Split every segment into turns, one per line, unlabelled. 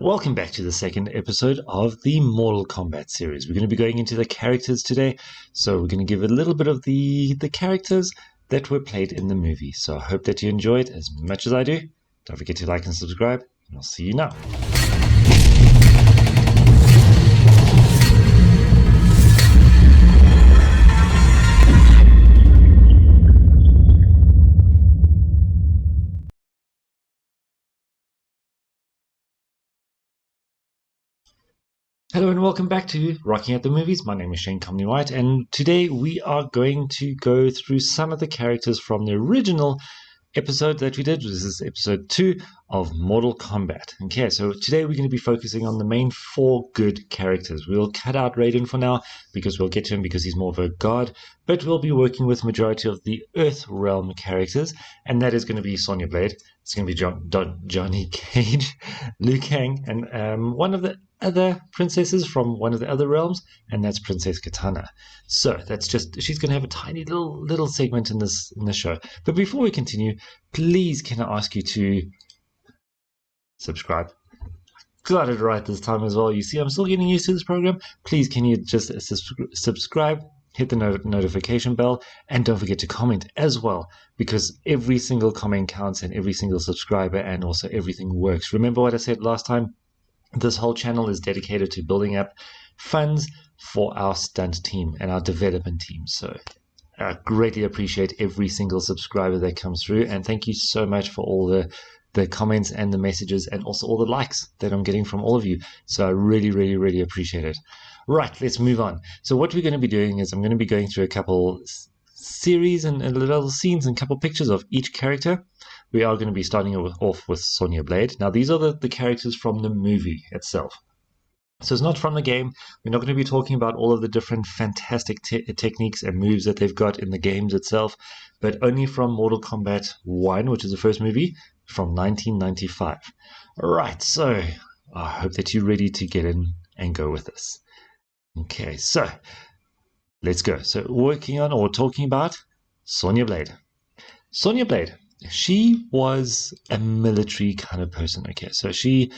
Welcome back to the second episode of the Mortal Kombat series. We're going to be going into the characters today, so we're going to give a little bit of the characters that were played in the movie. So I hope that you enjoy it as much as I do. Don't forget to like and subscribe, and I'll see you now. Hello and welcome back to Rocking at the Movies. My name is Shane Comley-White, and today we are going to go through some of the characters from the original episode that we did. This is episode 2 of Mortal Kombat. Okay, so today we're going to be focusing on the main 4 good characters. We'll cut out Rayden for now because we'll get to him because he's more of a god, but we'll be working with majority of the Earthrealm characters, and that is going to be Sonia Blade. It's going to be Johnny Cage, Liu Kang, and one of the other princesses from one of the other realms, and that's Princess Katana. So that's she's going to have a tiny little segment in this show. But before we continue, please can I ask you to subscribe? Got it right this time as well. You see, I'm still getting used to this program. Please can you just subscribe, hit the notification bell, and don't forget to comment as well, because every single comment counts and every single subscriber, and also everything works. Remember what I said last time? This whole channel is dedicated to building up funds for our stunt team and our development team. So I greatly appreciate every single subscriber that comes through. And thank you so much for all the comments and the messages and also all the likes that I'm getting from all of you. So I really appreciate it. Right, let's move on. So what we're going to be doing is I'm going to be going through a couple series and little scenes and a couple pictures of each character. We are going to be starting off with Sonia Blade. Now, these are the characters from the movie itself. So it's not from the game. We're not going to be talking about all of the different fantastic techniques and moves that they've got in the games itself, but only from Mortal Kombat 1, which is the first movie, from 1995. All right, so I hope that you're ready to get in and go with us. Okay, so let's go. So talking about Sonia Blade. Sonia Blade. She was a military kind of person. Okay, so she,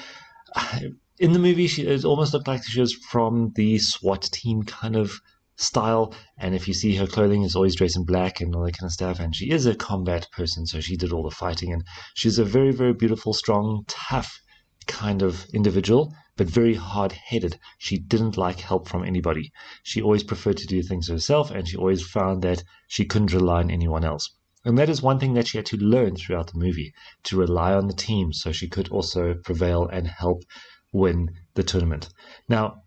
in the movie, it almost looked like she was from the SWAT team kind of style. And if you see her clothing, is always dressed in black and all that kind of stuff. And she is a combat person, so she did all the fighting. And she's a very beautiful, strong, tough kind of individual, but very hard-headed. She didn't like help from anybody. She always preferred to do things herself, and she always found that she couldn't rely on anyone else. And that is one thing that she had to learn throughout the movie, to rely on the team so she could also prevail and help win the tournament. Now,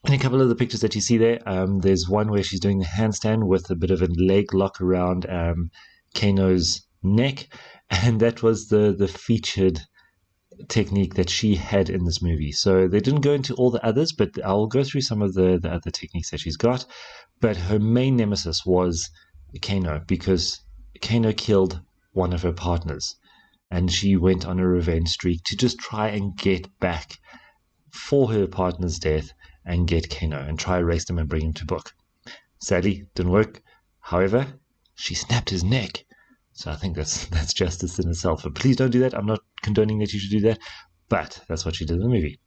in a couple of the pictures that you see there, there's one where she's doing the handstand with a bit of a leg lock around Kano's neck, and that was the featured technique that she had in this movie. So they didn't go into all the others, but I'll go through some of the other techniques that she's got. But her main nemesis was Kano, because Kano killed one of her partners, and she went on a revenge streak to just try and get back for her partner's death and get Kano and try erase him and bring him to book. Sadly, didn't work. However, she snapped his neck. So I think that's justice in itself. But please don't do that. I'm not condoning that you should do that, but that's what she did in the movie.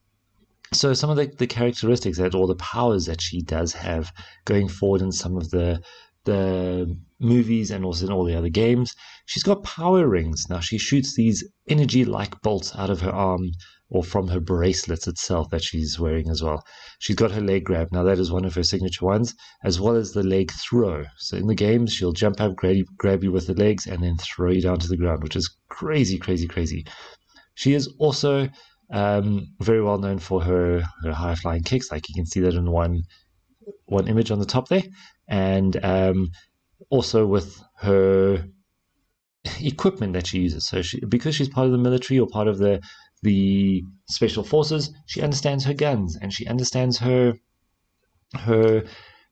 So some of the characteristics or the powers that she does have going forward in some of the movies and also in all the other games, she's got power rings. Now she shoots these energy-like bolts out of her arm or from her bracelets itself that she's wearing as well. She's got her leg grab. Now that is one of her signature ones, as well as the leg throw. So in the games, she'll jump up, grab you with the legs, and then throw you down to the ground, which is crazy. She is also very well known for her high-flying kicks. Like you can see that in one image on the top there. And also with her equipment that she uses. So because she's part of the military or part of the special forces, she understands her guns and she understands her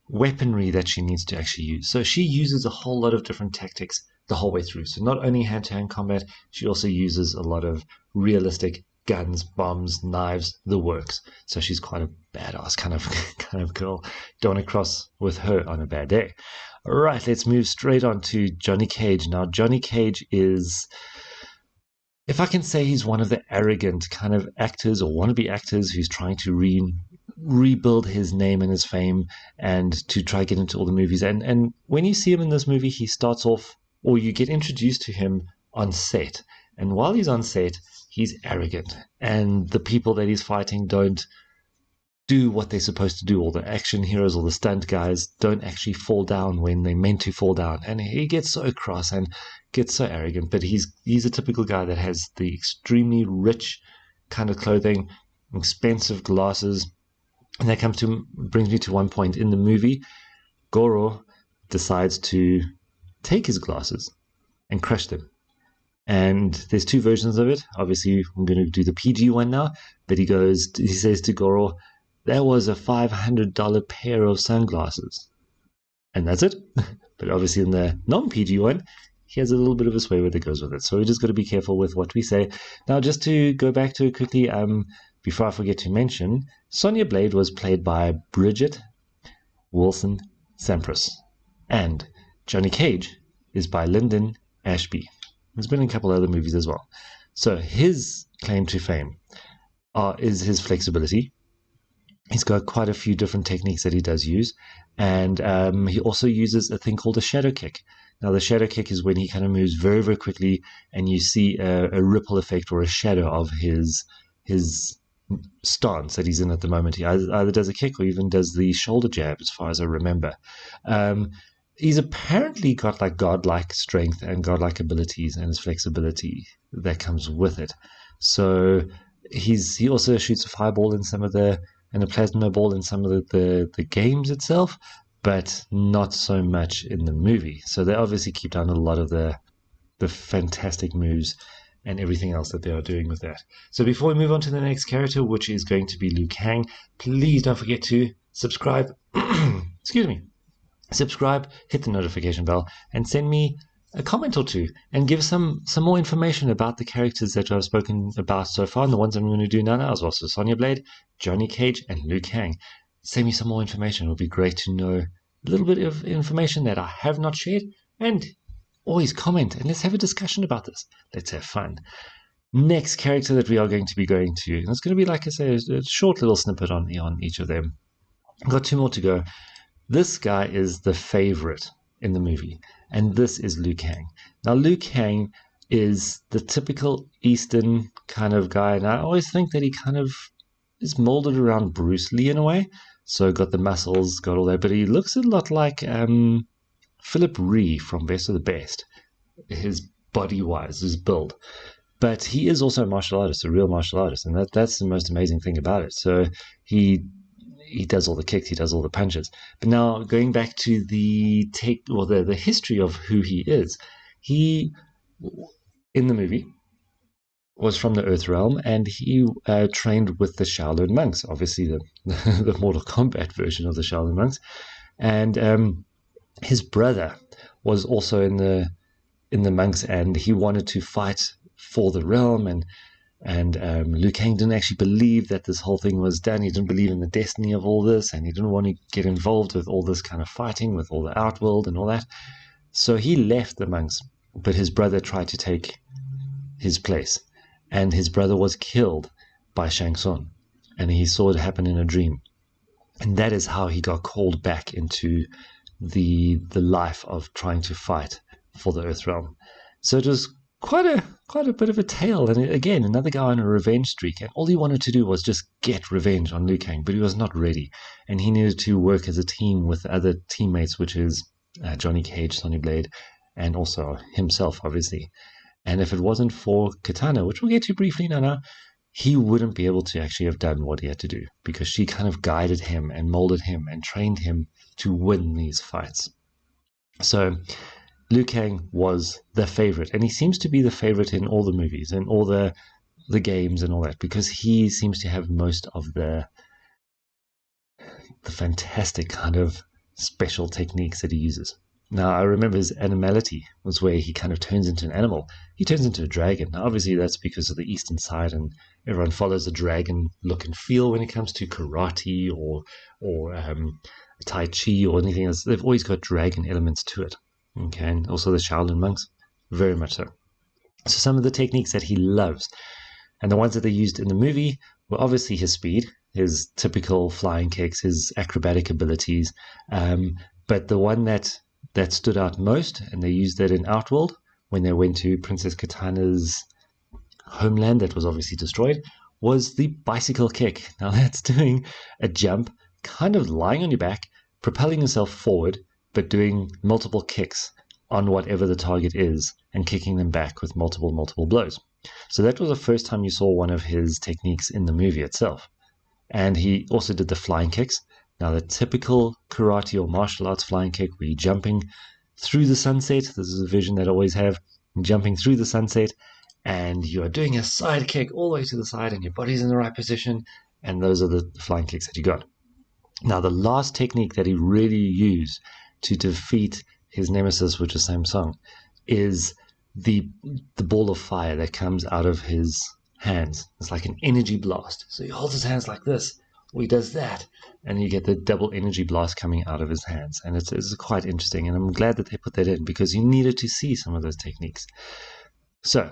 weaponry that she needs to actually use. So she uses a whole lot of different tactics the whole way through. So not only hand-to-hand combat, she also uses a lot of realistic guns, bombs, knives, the works. So she's quite a badass kind of girl. Don't want to cross with her on a bad day. All right, let's move straight on to Johnny Cage. Now, Johnny Cage is if I can say, he's one of the arrogant kind of actors or wannabe actors who's trying to rebuild his name and his fame and to try get into all the movies. And when you see him in this movie, he starts off, or you get introduced to him on set. And while he's on set, he's arrogant. And the people that he's fighting don't do what they're supposed to do. All the action heroes, all the stunt guys don't actually fall down when they're meant to fall down. And he gets so cross and gets so arrogant. But he's a typical guy that has the extremely rich kind of clothing, expensive glasses. And that brings me to one point in the movie. Goro decides to take his glasses and crush them. And there's two versions of it. Obviously, I'm going to do the PG one now. But he says to Goro, "That was a $500 pair of sunglasses." And that's it. But obviously in the non-PG one, he has a little bit of a swear word that goes with it. So we just got to be careful with what we say. Now, just to go back to it quickly, before I forget to mention, Sonia Blade was played by Bridget Wilson Sampras. And Johnny Cage is by Lyndon Ashby. He's been in a couple other movies as well. So his claim to fame is his flexibility. He's got quite a few different techniques that he does use. And he also uses a thing called a shadow kick. Now, the shadow kick is when he kind of moves very, very quickly and you see a ripple effect or a shadow of his stance that he's in at the moment. He either does a kick or even does the shoulder jab, as far as I remember. He's apparently got like godlike strength and godlike abilities, and his flexibility that comes with it. So he also shoots a fireball in some of and a plasma ball in some of the games itself, but not so much in the movie. So they obviously keep down a lot of the fantastic moves and everything else that they are doing with that. So before we move on to the next character, which is going to be Liu Kang, please don't forget to subscribe. Excuse me. Subscribe, hit the notification bell, and send me a comment or two, and give some more information about the characters that I've spoken about so far, and the ones I'm going to do now as well. So Sonia Blade, Johnny Cage, and Liu Kang. Send me some more information. It would be great to know a little bit of information that I have not shared, and always comment, and let's have a discussion about this. Let's have fun. Next character that we are going to be going to, and it's going to be, like I say, a short little snippet on each of them. I've got two more to go. This guy is the favorite in the movie, and this is Liu Kang. Now, Liu Kang is the typical Eastern kind of guy, and I always think that he kind of is molded around Bruce Lee in a way. So got the muscles, got all that, but he looks a lot like Philip Ree from Best of the Best, his body-wise, his build. But he is also a martial artist, a real martial artist, and that's the most amazing thing about it. So he does all the kicks, he does all the punches. But now, going back to the history of who he is, he, in the movie, was from the Earthrealm, and he trained with the Shaolin monks, obviously the Mortal Kombat version of the Shaolin monks. And his brother was also in the monks, and he wanted to fight for the realm, and Liu Kang didn't actually believe that this whole thing was done. He didn't believe in the destiny of all this, and he didn't want to get involved with all this kind of fighting, with all the Outworld and all that. So he left the monks, but his brother tried to take his place, and his brother was killed by Shang Tsung, and he saw it happen in a dream. And that is how he got called back into the life of trying to fight for the Earthrealm. So it was quite a bit of a tale, and again, another guy on a revenge streak, and all he wanted to do was just get revenge on Liu Kang, but he was not ready, and he needed to work as a team with other teammates, which is Johnny Cage, Sonya Blade, and also himself, obviously. And if it wasn't for Katana, which we'll get to briefly now, he wouldn't be able to actually have done what he had to do, because she kind of guided him and molded him and trained him to win these fights. So Liu Kang was the favorite, and he seems to be the favorite in all the movies and all the games and all that, because he seems to have most of the fantastic kind of special techniques that he uses. Now, I remember his animality was where he kind of turns into an animal. He turns into a dragon. Now, obviously, that's because of the eastern side, and everyone follows the dragon look and feel when it comes to karate or Tai Chi or anything else. They've always got dragon elements to it. Okay, and also the Shaolin monks, very much so. So some of the techniques that he loves, and the ones that they used in the movie, were obviously his speed, his typical flying kicks, his acrobatic abilities. But the one that stood out most, and they used that in Outworld when they went to Princess Katana's homeland that was obviously destroyed, was the bicycle kick. Now that's doing a jump, kind of lying on your back, propelling yourself forward, but doing multiple kicks on whatever the target is and kicking them back with multiple blows. So that was the first time you saw one of his techniques in the movie itself. And he also did the flying kicks. Now, the typical karate or martial arts flying kick where you're jumping through the sunset, this is a vision that I always have, jumping through the sunset, and you are doing a side kick all the way to the side, and your body's in the right position, and those are the flying kicks that you got. Now, the last technique that he really used to defeat his nemesis, which is Samsung, is the ball of fire that comes out of his hands. It's like an energy blast. So he holds his hands like this, or he does that, and you get the double energy blast coming out of his hands. And it's quite interesting, and I'm glad that they put that in because you needed to see some of those techniques. So,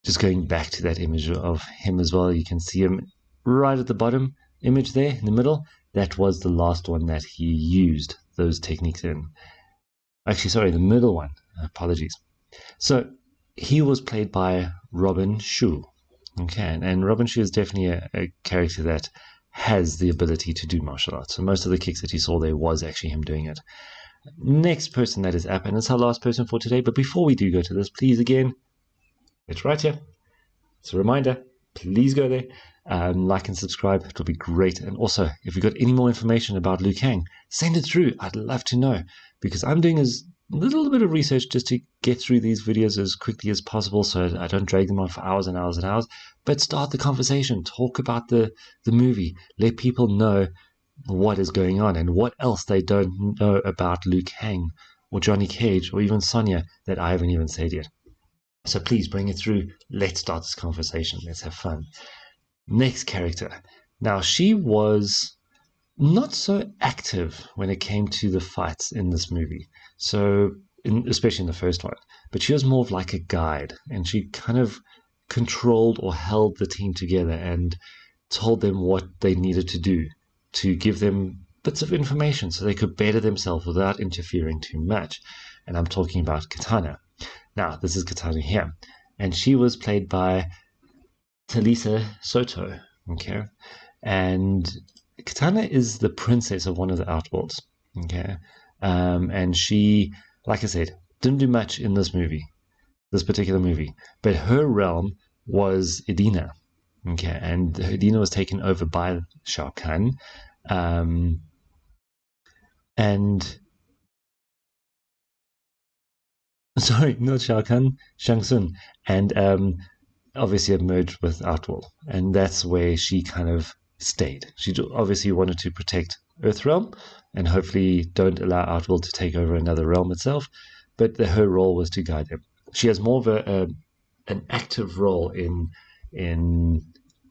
just going back to that image of him as well, you can see him right at the bottom image there in the middle. That was the last one that he used those techniques in. Actually, sorry, the middle one. Apologies. So he was played by Robin Shu. Okay, and Robin Shu is definitely a character that has the ability to do martial arts. So most of the kicks that you saw there was actually him doing it. Next person that is up, and it's our last person for today. But before we do go to this, please again, it's right here. It's a reminder. Please go there, like and subscribe. It'll be great. And also, if you've got any more information about Liu Kang, send it through. I'd love to know because I'm doing a little bit of research just to get through these videos as quickly as possible so I don't drag them on for hours and hours and hours. But start the conversation. Talk about the movie. Let people know what is going on and what else they don't know about Liu Kang or Johnny Cage or even Sonia that I haven't even said yet. So please bring it through. Let's start this conversation. Let's have fun. Next character. Now, she was not so active when it came to the fights in this movie. So, especially in the first one. But she was more of like a guide. And she kind of controlled or held the team together and told them what they needed to do to give them bits of information so they could better themselves without interfering too much. And I'm talking about Katana. Now, this is Katana here, and she was played by Talisa Soto, okay? And Katana is the princess of one of the Outworlds, okay? And she, like I said, didn't do much in this particular movie, but her realm was Edina, okay? And Edina was taken over by Shao Kahn, and sorry, not Shao Kahn, Shang Tsung, and obviously had merged with Outworld, and that's where she kind of stayed. She obviously wanted to protect Earthrealm, and hopefully don't allow Outworld to take over another realm itself, but her role was to guide them. She has more of an active role in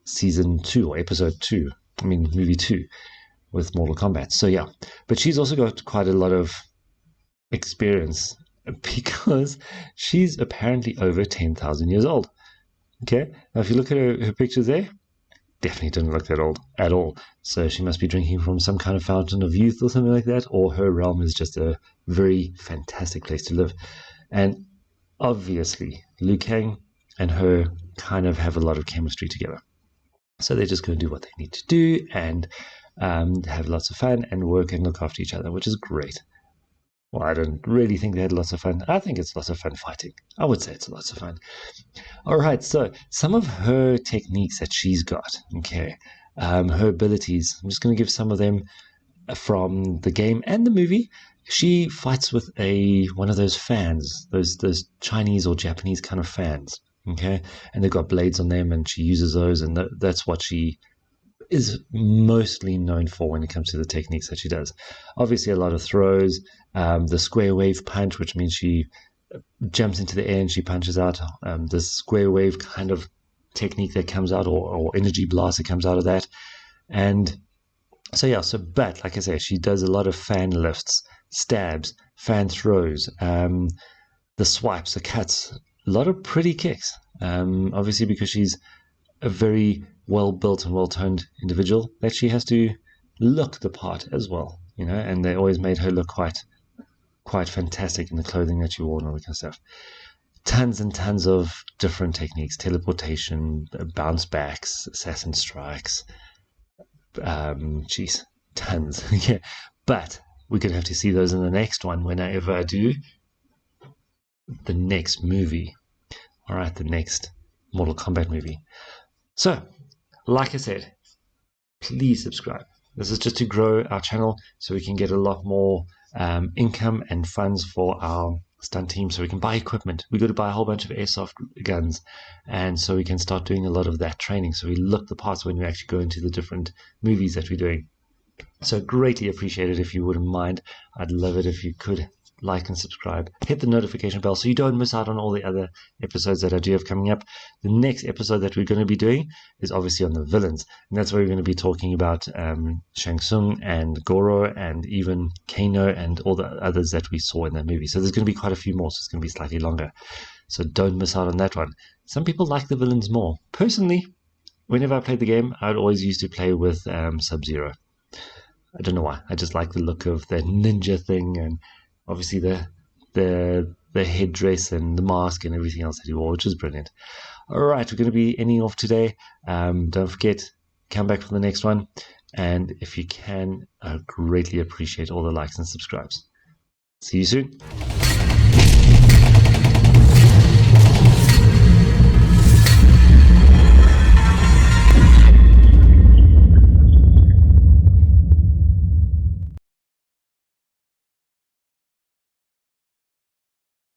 season 2 or episode 2, movie 2 with Mortal Kombat. So yeah, but she's also got quite a lot of experience because she's apparently over 10,000 years old. Okay, now if you look at her pictures there, definitely didn't look that old at all. So she must be drinking from some kind of fountain of youth or something like that, or her realm is just a very fantastic place to live. And obviously, Liu Kang and her kind of have a lot of chemistry together. So they're just going to do what they need to do and have lots of fun and work and look after each other, which is great. Well, I don't really think they had lots of fun. I think it's lots of fun fighting. I would say it's lots of fun. All right, so some of her techniques that she's got, okay, her abilities, I'm just going to give some of them from the game and the movie. She fights with one of those fans, those Chinese or Japanese kind of fans, okay, and they've got blades on them, and she uses those, and that's what she is mostly known for when it comes to the techniques that she does. Obviously, a lot of throws, the square wave punch, which means she jumps into the air and she punches out. The square wave kind of technique that comes out, or energy blast that comes out of that. And so, yeah, but like I say, she does a lot of fan lifts, stabs, fan throws, the swipes, the cuts, a lot of pretty kicks. Obviously, because she's a very well-built and well-toned individual, that she has to look the part as well, and they always made her look quite fantastic in the clothing that she wore and all that kind of stuff. Tons and tons of different techniques: teleportation, bounce backs, assassin strikes. Tons. Yeah, but we're gonna have to see those in the next one whenever I do the next movie. All right, the next Mortal Kombat movie. So, like I said, please subscribe. This is just to grow our channel so we can get a lot more income and funds for our stunt team, so we can buy equipment. We got to buy a whole bunch of airsoft guns, and so we can start doing a lot of that training, so we look the parts when we actually go into the different movies that we're doing. So greatly appreciate it if you wouldn't mind. I'd love it if you could like and subscribe. Hit the notification bell so you don't miss out on all the other episodes that I do have coming up. The next episode that we're going to be doing is obviously on the villains, and that's where we're going to be talking about Shang Tsung and Goro and even Kano and all the others that we saw in that movie. So there's going to be quite a few more, so it's going to be slightly longer. So don't miss out on that one. Some people like the villains more. Personally, whenever I played the game, I'd always used to play with Sub-Zero. I don't know why. I just like the look of the ninja thing, and obviously the headdress and the mask and everything else that he wore, which is brilliant. All right, we're going to be ending off today. Don't forget, come back for the next one. And if you can, I greatly appreciate all the likes and subscribes. See you soon.